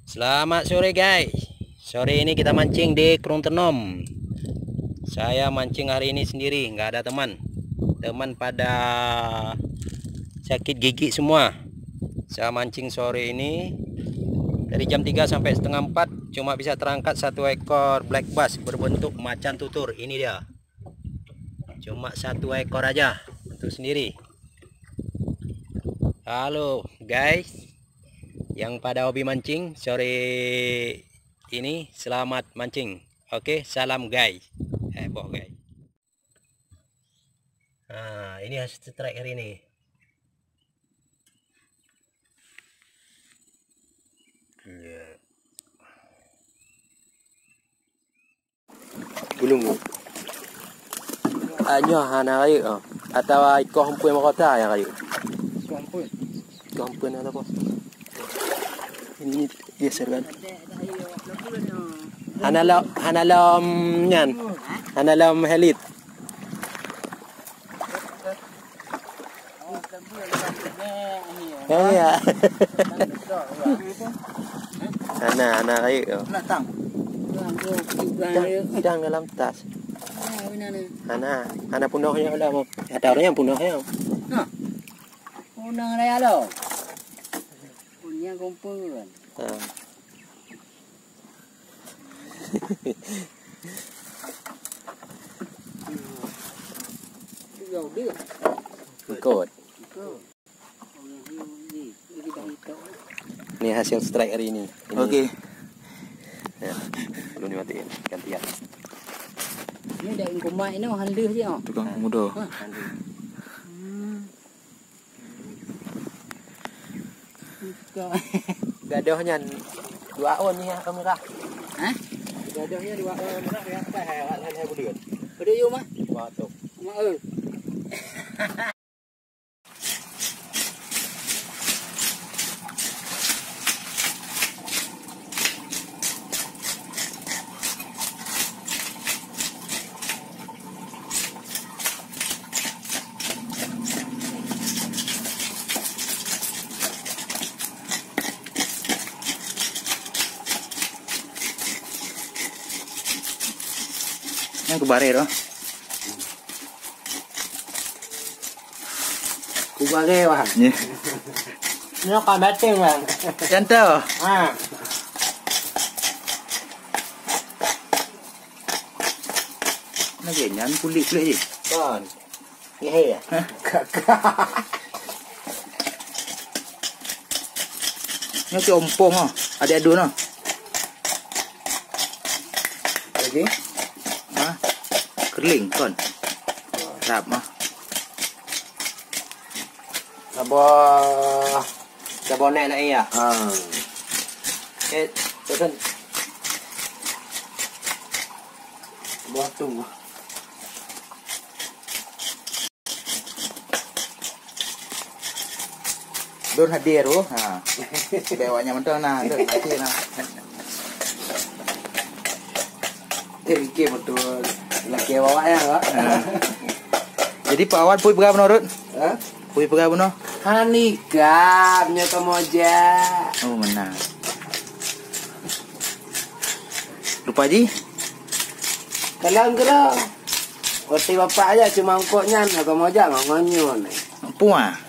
Selamat sore guys. Sore ini kita mancing di Krung Tenom. Saya mancing hari ini sendiri, nggak ada teman. Teman pada sakit gigi semua. Saya mancing sore ini dari jam 3 sampai setengah 4. Cuma bisa terangkat satu ekor black bass berbentuk macan tutur. Ini dia. Cuma satu ekor aja untuk sendiri. Halo guys yang pada hobi mancing, sore ini selamat mancing. Oke, salam guys. Heboh guys. Nah, ini hasil strike hari ini. Gulung. Anyo hana kayu atau iko hempui makota ya kayu. Hempui ada apa? Ini geser kan. Hanalam nyan. Hanalam helit. Ya. Hana kayu. Udang dalam tas. Hana punahnya ada mau. Ada orang yang punahnya. Punah raya lo. Punya kumpul kan. Ikut. Ini hasil strike hari ini. Oke. Ya, belum dimatiin. Gantian. Ini dah ingkumai ini handus dia. Tukang muda. Gadohnya 2 on ni kamera. Hah? Gadohnya 2 on kamera ya apa hai bulan. Pada you mah? Batuk. Mak Yang kebare doh. Kubage wah. Nih. Nó còn bé tiền mà. Canto. Nó ghé nhắn kulit kulit gì? Còn. Nghe hay à? Nó cái ompong ah. Ada adu no. Lagi? Kerling kon. Rap mah. Sabo này này à? Cái thân. Bó tung. Don hadir tu. Bewanya mentang nah, dek mati nah. Fikir betul. Laki bawa ya enggak? Jadi Pak Awan pui berapa menurut? Pui berapa no? Hanikah nyoto moja. Oh menang. Lupa ji? Kalau Oti bapak aja cuma angkotnya nyoto moja ngonyun. Puah.